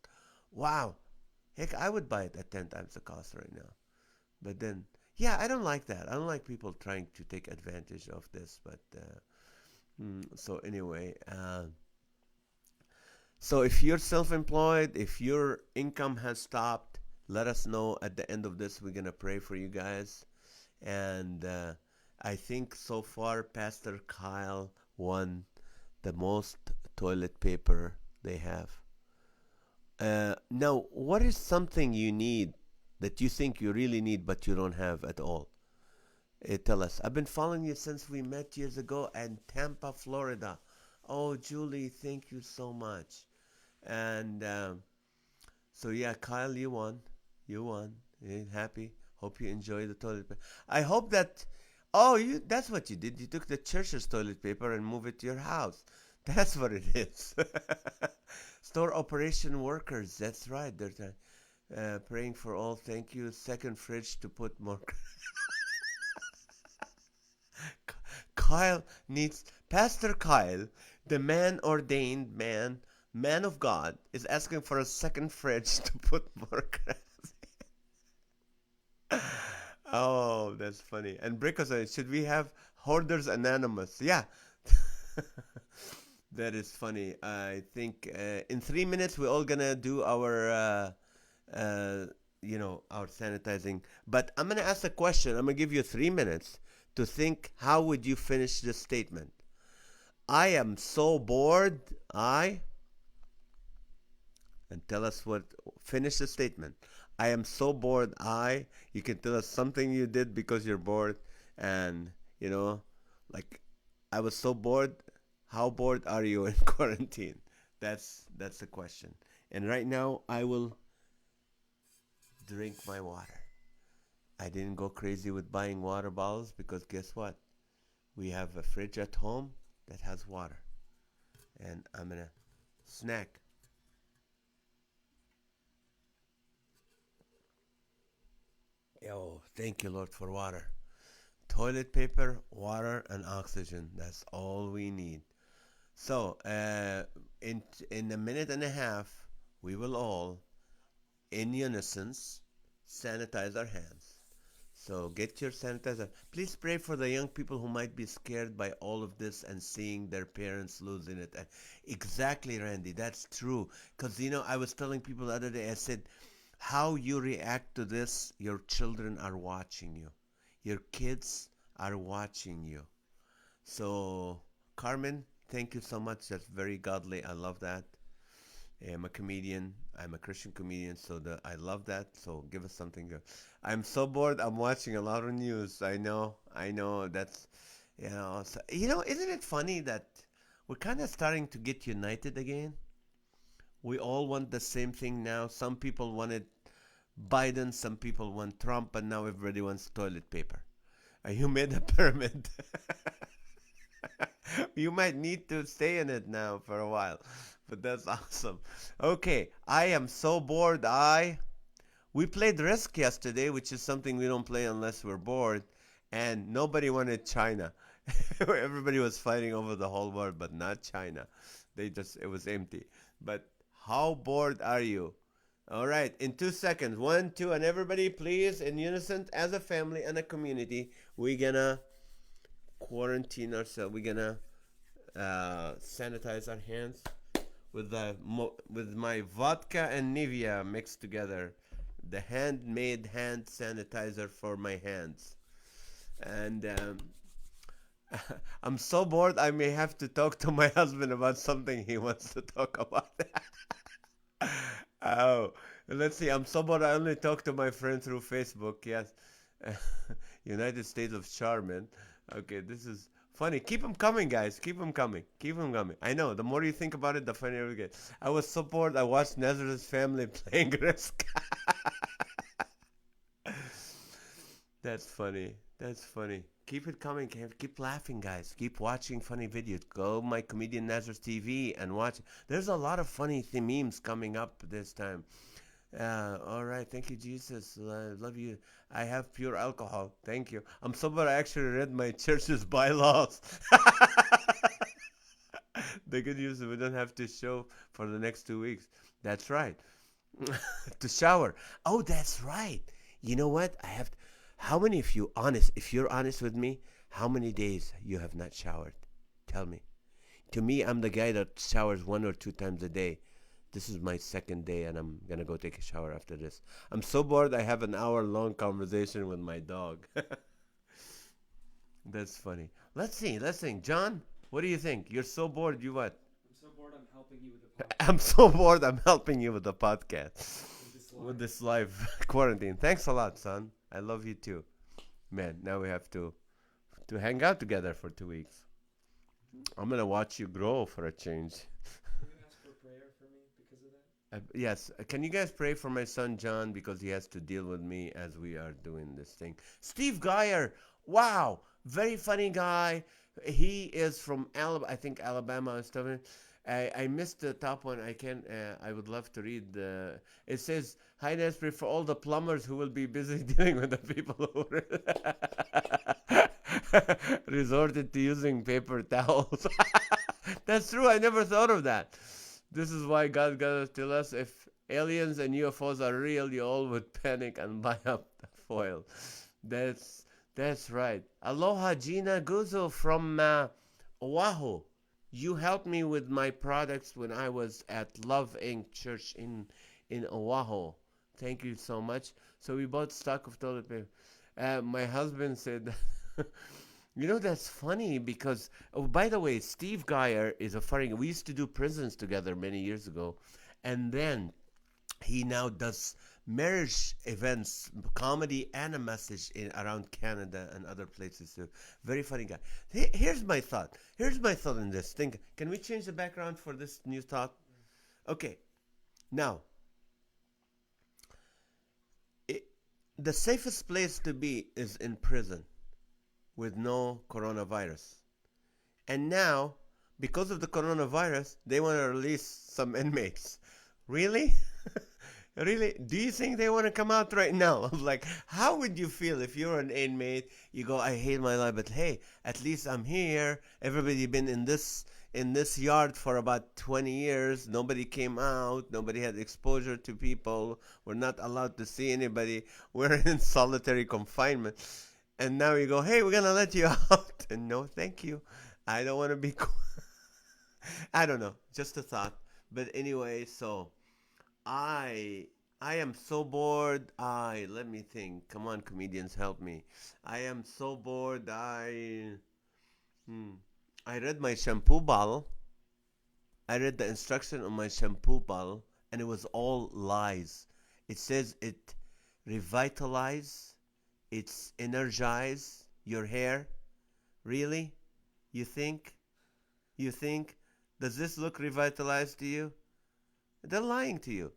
Wow. Heck, I would buy it at 10 times the cost right now. But then, yeah, I don't like that. I don't like people trying to take advantage of this. But so anyway, so if you're self-employed, if your income has stopped, let us know at the end of this. We're gonna pray for you guys. And I think so far Pastor Kyle won the most toilet paper they have. Now, what is something you need that you think you really need but you don't have at all? Tell us. I've been following you since we met years ago in Tampa, Florida. Oh, Julie, thank you so much. And so, yeah, Kyle, you won. You won. You happy? Hope you enjoy the toilet paper. I hope that. Oh, that's what you did. You took the church's toilet paper and moved it to your house. That's what it is. Store operation workers. That's right. They're praying for all. Thank you. Second fridge to put more. Kyle needs. Pastor Kyle, the man ordained man of God, is asking for a second fridge to put more grass. Oh, that's funny. And Brico said, should we have Hoarders Anonymous? Yeah. That is funny. I think in 3 minutes we're all gonna do our, our sanitizing. But I'm gonna ask a question. I'm gonna give you 3 minutes to think. How would you finish this statement? I am so bored. And tell us what. Finish the statement. I am so bored. You can tell us something you did because you're bored, and like, I was so bored. How bored are you in quarantine? That's the question. And right now, I will drink my water. I didn't go crazy with buying water bottles, because guess what? We have a fridge at home that has water, and I'm gonna snack. Oh, thank you, Lord, for water. Toilet paper, water, and oxygen. That's all we need. So, in a minute and a half, we will all, in unison, sanitize our hands. So get your sanitizer. Please pray for the young people who might be scared by all of this and seeing their parents losing it. Exactly, Randy. That's true. Because, I was telling people the other day, I said, how you react to this, your children are watching you. Your kids are watching you. So, Carmen, thank you so much. That's very godly. I love that. I'm a comedian. I'm a Christian comedian, so I love that. So give us something good. I'm so bored. I'm watching a lot of news. I know. That's, so, isn't it funny that we're kind of starting to get united again? We all want the same thing now. Some people wanted Biden, some people want Trump, and now everybody wants toilet paper. You made a pyramid. You might need to stay in it now for a while, but that's awesome. Okay, I am so bored. We played Risk yesterday, which is something we don't play unless we're bored, and nobody wanted China. Everybody was fighting over the whole world, but not China. It was empty. But how bored are you? All right, in 2 seconds. One, two, and everybody, please, in unison, as a family and a community, we're gonna quarantine ourselves. We're gonna sanitize our hands with my vodka and Nivea mixed together. The handmade hand sanitizer for my hands. And I'm so bored. I may have to talk to my husband about something he wants to talk about. Oh, let's see. I'm so bored. I only talk to my friend through Facebook. Yes, United States of Charmin. Okay, this is funny. Keep them coming, guys. Keep them coming. Keep them coming. I know. The more you think about it, the funnier it gets. I was so bored. I watched Nazareth's family playing Risk. That's funny. That's funny. Keep it coming. Keep laughing, guys. Keep watching funny videos. Go my Comedian Nazareth TV and watch. There's a lot of funny memes coming up this time. All right. Thank you, Jesus. I love you. I have pure alcohol. Thank you. I'm sober. I actually read my church's bylaws. The good news is we don't have to show for the next 2 weeks. That's right. To shower. Oh, that's right. You know what? How many of you honest? If you're honest with me, how many days you have not showered? Tell me. To me, I'm the guy that showers 1 or 2 times a day. This is my second day, and I'm gonna go take a shower after this. I'm so bored. I have an hour-long conversation with my dog. That's funny. Let's see. Let's see. John, what do you think? You're so bored. You what? I'm so bored. I'm helping you with the I'm podcast. so bored. I'm helping you with the podcast. With With this live quarantine. Thanks a lot, son. I love you too. Man, now we have to hang out together for 2 weeks. I'm gonna watch you grow for a change. Can you ask for prayer for me because of that? Yes, can you guys pray for my son John because he has to deal with me as we are doing this thing. Steve Geyer, wow, very funny guy. He is from Alabama, I think Alabama or stuff. I missed the top one. I can. I would love to read the. It says, "Hi, Nespreet, for all the plumbers who will be busy dealing with the people who resorted to using paper towels." That's true. I never thought of that. This is why God got to tell us if aliens and UFOs are real, you all would panic and buy up the foil. That's right. Aloha, Gina Guzzo from Oahu. You helped me with my products when I was at Love Inc. Church in Oahu. Thank you so much. So we bought stock of toilet paper. My husband said, you know, that's funny because, oh, by the way, Steve Geyer is a funny. We used to do prisons together many years ago. And then he now does marriage events, comedy, and a message around Canada and other places too. Very funny guy. Here's my thought. Here's my thought in this thing. Can we change the background for this new thought? Okay. Now, the safest place to be is in prison with no coronavirus. And now, because of the coronavirus, they want to release some inmates. Really? Really? Do you think they want to come out right now? Like, how would you feel if you're an inmate? You go, I hate my life, but hey, at least I'm here. Everybody been in this yard for about 20 years. Nobody came out. Nobody had exposure to people. We're not allowed to see anybody. We're in solitary confinement. And now you go, hey, we're gonna let you out. And no, thank you. I don't want to be. I don't know. Just a thought. But anyway, so. I am so bored. Let me think. Come on, comedians, help me. I am so bored. I read my shampoo bottle. I read the instruction on my shampoo bottle, and it was all lies. It says it revitalize, it's energize your hair. Really? You think? You think? Does this look revitalized to you? They're lying to you.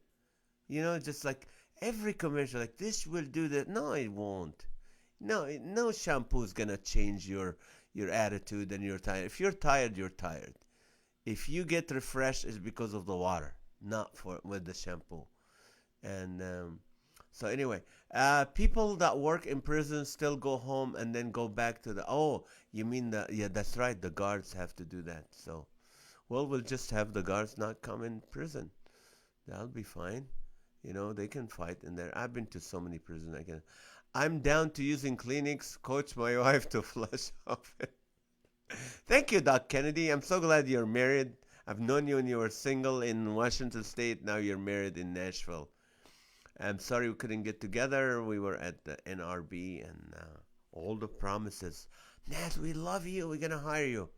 You know, just like every commercial, like this will do that. No, it won't. No shampoo is gonna change your attitude and you're tired. If you're tired, you're tired. If you get refreshed, it's because of the water, not for with the shampoo. And So anyway, people that work in prison still go home and then go back to the. Oh, you mean the? Yeah, that's right. The guards have to do that. So, well, we'll just have the guards not come in prison. That'll be fine. They can fight in there. I've been to so many prisons. I'm down to using Kleenex. Coach my wife to flush off it. Thank you, Doc Kennedy. I'm so glad you're married. I've known you when you were single in Washington State. Now you're married in Nashville. I'm sorry we couldn't get together. We were at the NRB and all the promises. Nat, we love you. We're going to hire you.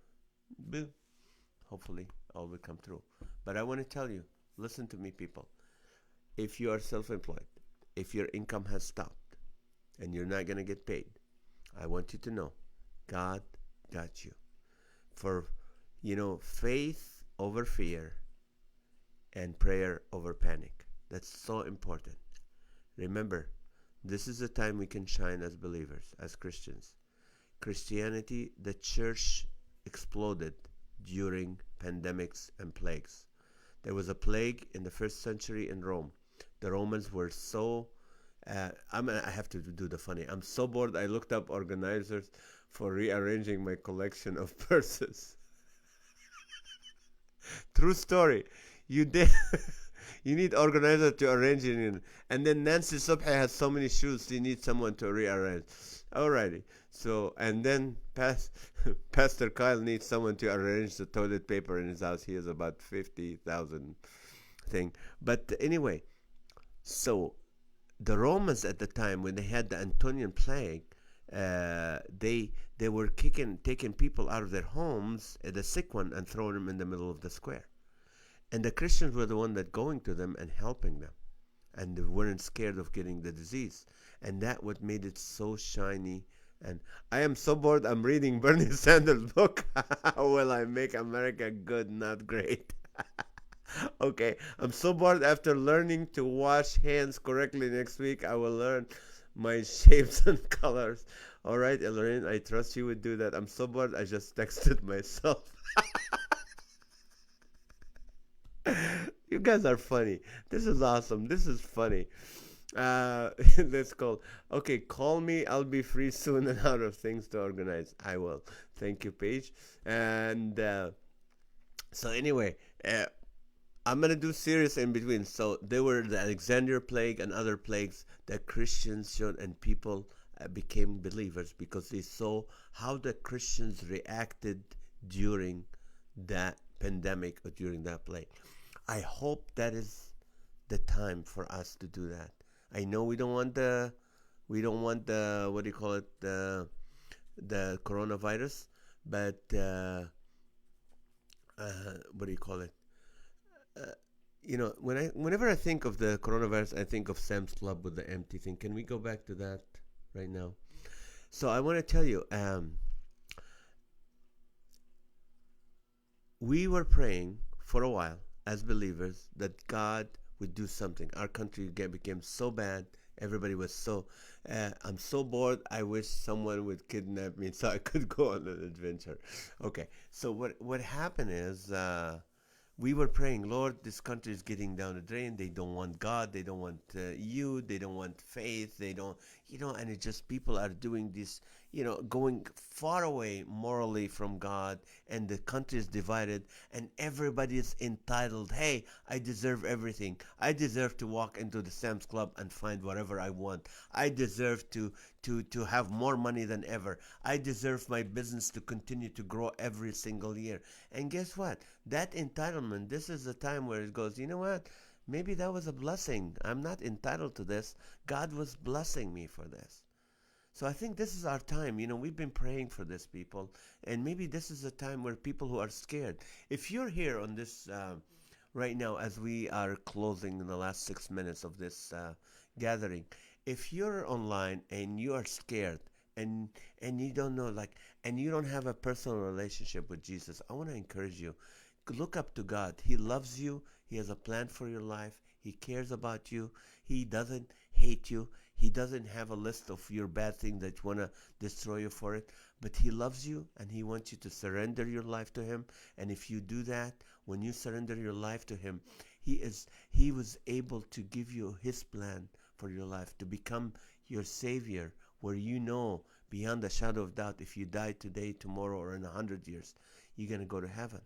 Boo. Hopefully, all will come true. But I want to tell you, listen to me, people. If you are self-employed, if your income has stopped and you're not going to get paid, I want you to know God got you. For, faith over fear and prayer over panic. That's so important. Remember, this is the time we can shine as believers, as Christians. Christianity, the church exploded during pandemics and plagues. There was a plague in the first century in Rome. The Romans were so, I have to do the funny. I'm so bored I looked up organizers for rearranging my collection of purses. True story. You did. You need organizer to arrange it in. And then Nancy Subhi has so many shoes, she needs someone to rearrange. Alrighty. So, and then Pastor Kyle needs someone to arrange the toilet paper in his house. He has about 50,000 thing. But anyway, so the Romans at the time, when they had the Antonian plague, they were taking people out of their homes, the sick one, and throwing them in the middle of the square. And the Christians were the one that going to them and helping them, and they weren't scared of getting the disease. And that what made it so shiny. And I am so bored. I'm reading Bernie Sanders' book. Will I make America good, not great? Okay, I'm so bored. After learning to wash hands correctly next week, I will learn my shapes and colors. All right, Lorraine, I trust you would do that. I'm so bored. I just texted myself. You guys are funny. This is awesome. This is funny. Let's call. Okay, call me. I'll be free soon and out of things to organize. I will. Thank you, Paige. And so anyway, I'm gonna do serious in between. So there were the Alexander plague and other plagues that Christians showed, and people became believers because they saw how the Christians reacted during that pandemic or during that plague. I hope that is the time for us to do that. I know we don't want the what do you call it, the coronavirus, but what do you call it? Whenever I think of the coronavirus, I think of Sam's Club with the empty thing. Can we go back to that right now? So I want to tell you, we were praying for a while as believers that God would do something. Our country became so bad. Everybody was so, I'm so bored. I wish someone would kidnap me so I could go on an adventure. Okay, so what happened is we were praying, Lord, this country is getting down the drain. They don't want God. They don't want you. They don't want faith. They don't, and it just people are doing this, going far away morally from God, and the country is divided, and everybody is entitled. Hey, I deserve everything. I deserve to walk into the Sam's Club and find whatever I want. I deserve to have more money than ever. I deserve my business to continue to grow every single year. And guess what? That entitlement, this is the time where it goes, you know what? Maybe that was a blessing. I'm not entitled to this. God was blessing me for this. So I think this is our time. We've been praying for this, people. And maybe this is a time where people who are scared. If you're here on this right now, as we are closing in the last 6 minutes of this gathering, if you're online and you are scared and you don't know, and you don't have a personal relationship with Jesus, I want to encourage you. Look up to God. He loves you. He has a plan for your life. He cares about you. He doesn't hate you. He doesn't have a list of your bad things that want to destroy you for it. But He loves you, and He wants you to surrender your life to Him. And if you do that, when you surrender your life to Him, He was able to give you His plan for your life, to become your Savior, where you know beyond a shadow of doubt, if you die today, tomorrow, or in 100 years, you're gonna go to heaven.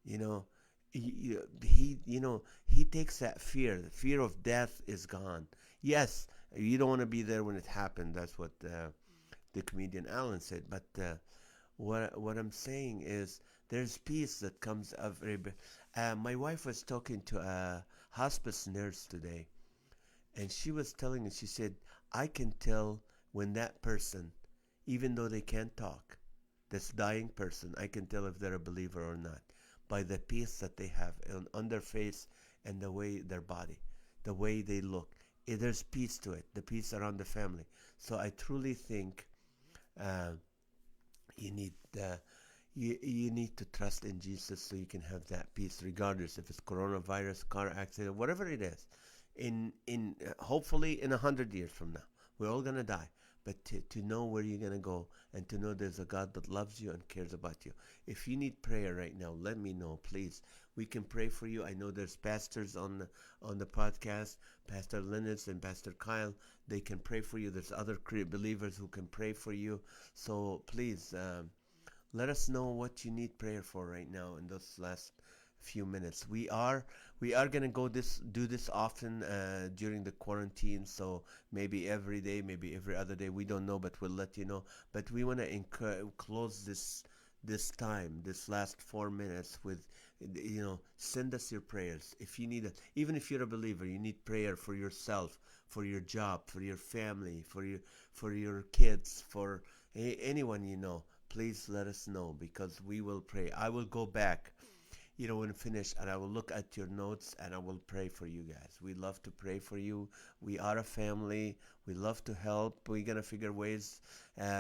You know, he takes that fear. The fear of death is gone. Yes, you don't want to be there when it happened. That's what the comedian Alan said. But what I'm saying is, there's peace that comes of. My wife was talking to a hospice nurse today, and she was telling me. She said, I can tell when that person, even though they can't talk, this dying person, I can tell if they're a believer or not by the peace that they have on their face and the way their body, the way they look. There's peace to it, the peace around the family. So I truly think uh, you need you need to trust in Jesus so you can have that peace, regardless if it's coronavirus, car accident, whatever it is. In hopefully in 100 years from now, we're all gonna die. But to know where you're gonna go, and to know there's a God that loves you and cares about you. If you need prayer right now, let me know, please. We can pray for you. I know there's pastors on the podcast, Pastor Linus and Pastor Kyle. They can pray for you. There's other believers who can pray for you. So please. Let us know what you need prayer for right now in those last few minutes. We are gonna do this often during the quarantine, so maybe every day, maybe every other day. We don't know, but we'll let you know. But we want to close this time, this last 4 minutes with, send us your prayers. If you need it, even if you're a believer, you need prayer for yourself, for your job, for your family, for your kids, for anyone you know. Please let us know, because we will pray. I will go back, when finished, and I will look at your notes and I will pray for you guys. We love to pray for you. We are a family. We love to help. We're gonna figure ways,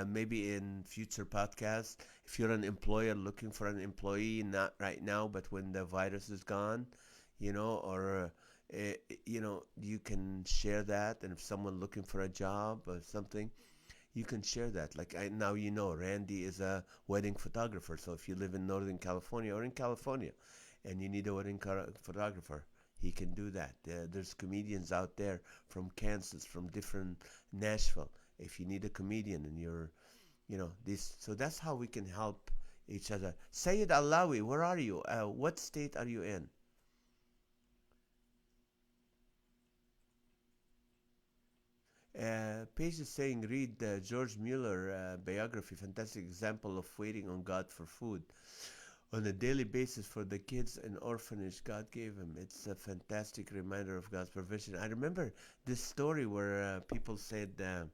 maybe in future podcasts. If you're an employer looking for an employee, not right now, but when the virus is gone, or you can share that. And if someone looking for a job or something, you can share that. Like now, Randy is a wedding photographer. So if you live in Northern California or in California and you need a wedding photographer, he can do that. There's comedians out there from Kansas, from different Nashville. If you need a comedian and this, so that's how we can help each other. Sayed Alawi, where are you? What state are you in? Paige is saying, read George Mueller biography, fantastic example of waiting on God for food on a daily basis for the kids and orphanage God gave him. It's a fantastic reminder of God's provision. I remember this story where people said that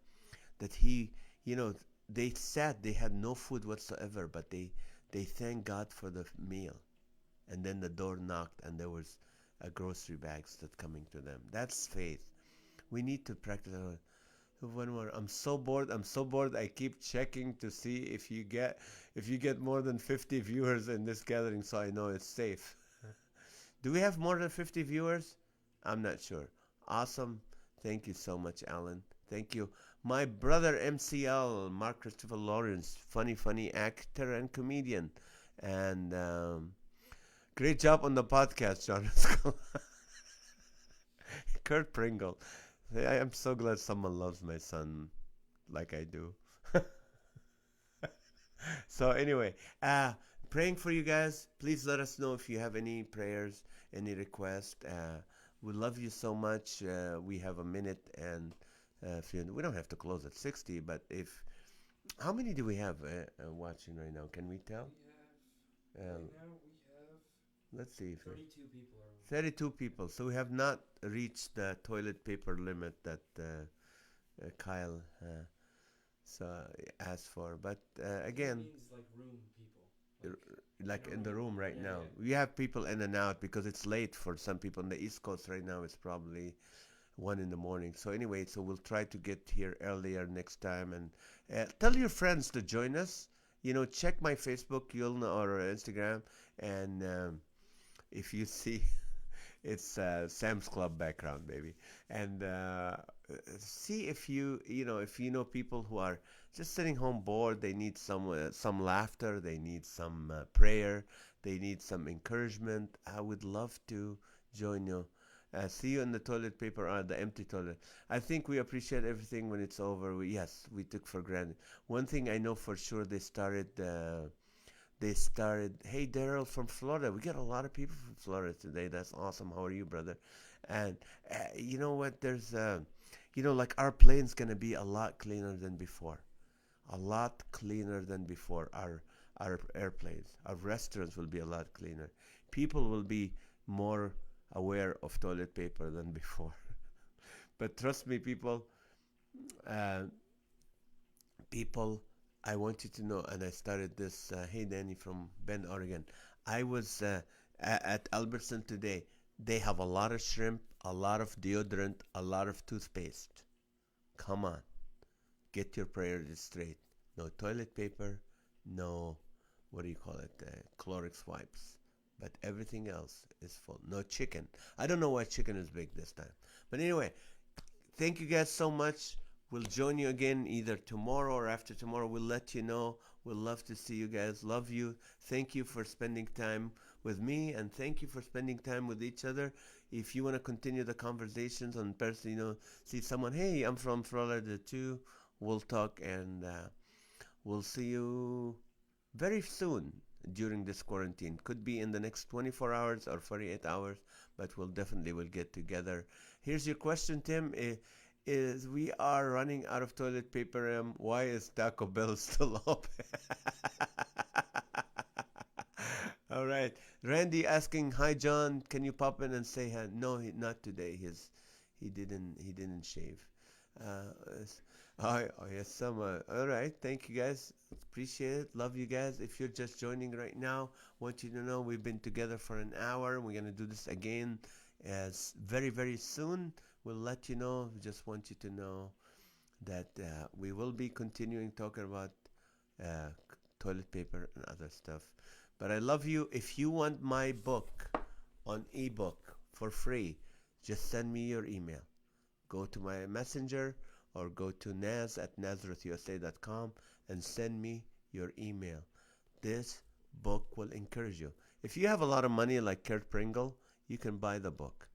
you know, they said they had no food whatsoever, but they thanked God for the meal. And then the door knocked, and there was a grocery bags that coming to them. That's faith. We need to practice. One more. I'm so bored. I'm so bored. I keep checking to see if you get more than 50 viewers in this gathering, so I know it's safe. Do we have more than 50 viewers? I'm not sure. Awesome. Thank you so much, Alan. Thank you. My brother MCL, Mark Christopher Lawrence, funny actor and comedian. And great job on the podcast, John. Kurt Pringle. I am so glad someone loves my son like I do. So anyway, praying for you guys. Please let us know if you have any prayers, any requests. We love you so much. We have a minute, and we don't have to close at 60, but if how many do we have watching right now? Can we tell? Right now we have Let's see if 32 people are 32 people. So we have not reached the toilet paper limit that Kyle so asked for. But That again, means like room people. like In a in the room. room right Yeah, now, yeah. we have people in and out because it's late for some people on the East Coast right now. It's probably 1 in the morning. So anyway, so we'll try to get here earlier next time, and tell your friends to join us. Check my Facebook, you'll know, or Instagram, and if you see it's Sam's Club background, baby, and see if you know people who are just sitting home bored. They need some laughter. They need some prayer. They need some encouragement. I would love to join you. See you in the toilet paper or the empty toilet. I think we appreciate everything when it's over. Yes, we took for granted. One thing I know for sure, they started. Hey, Daryl from Florida. We got a lot of people from Florida today. That's awesome. How are you, brother? And you know what? Like our plane's gonna be a lot cleaner than before. A lot cleaner than before. Our airplanes, our restaurants will be a lot cleaner. People will be more aware of toilet paper than before. But trust me, uh, people, I want you to know, and I started this. Hey, Danny from Bend, Oregon. I was at Albertson today. They have a lot of shrimp, a lot of deodorant, a lot of toothpaste. Come on, get your priorities straight. No toilet paper, no, what do you call it, Clorox wipes. But everything else is full. No chicken. I don't know why chicken is big this time. But anyway, thank you guys so much. We'll join you again either tomorrow or after tomorrow. We'll let you know. We'll love to see you guys. Love you. Thank you for spending time with me, and thank you for spending time with each other. If you want to continue the conversations on person, see someone, hey, I'm from Florida too. We'll talk, and we'll see you very soon during this quarantine. Could be in the next 24 hours or 48 hours, but we'll definitely will get together. Here's your question, Tim. Is we are running out of toilet paper. Why is Taco Bell still open? All right. Randy asking, "Hi John, can you pop in and say hi?" No, not today. He didn't shave. Uh, oh yes, some. All right. Thank you guys. Appreciate it. Love you guys. If you're just joining right now, want you to know we've been together for an hour. We're gonna do this again as very very soon. We'll let you know. We just want you to know that we will be continuing talking about uh, toilet paper and other stuff. But I love you. If you want my book on ebook for free, just send me your email. Go to my messenger or go to naz@nazarethusa.com and send me your email. This book will encourage you. If you have a lot of money like Kurt Pringle, you can buy the book.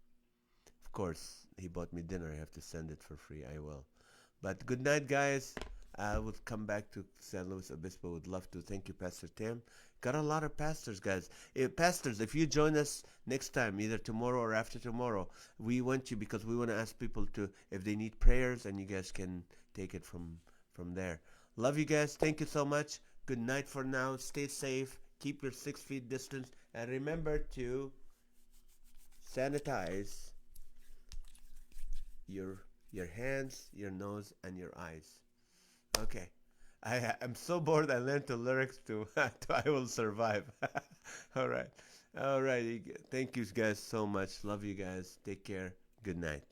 Of course, he bought me dinner. I have to send it for free. I will. But good night, guys. I will come back to San Luis Obispo. Would love to. Thank you, Pastor Tim. Got a lot of pastors, guys. Pastors, if you join us next time, either tomorrow or after tomorrow, we want you because we want to ask people to if they need prayers, and you guys can take it from there. Love you guys. Thank you so much. Good night for now. Stay safe. Keep your 6 feet distance, and remember to sanitize your hands, your nose, and your eyes. Okay. I'm so bored. I learned the lyrics to, to "I Will Survive." All right. All right. Thank you guys so much. Love you guys. Take care. Good night.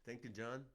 Thank you, John.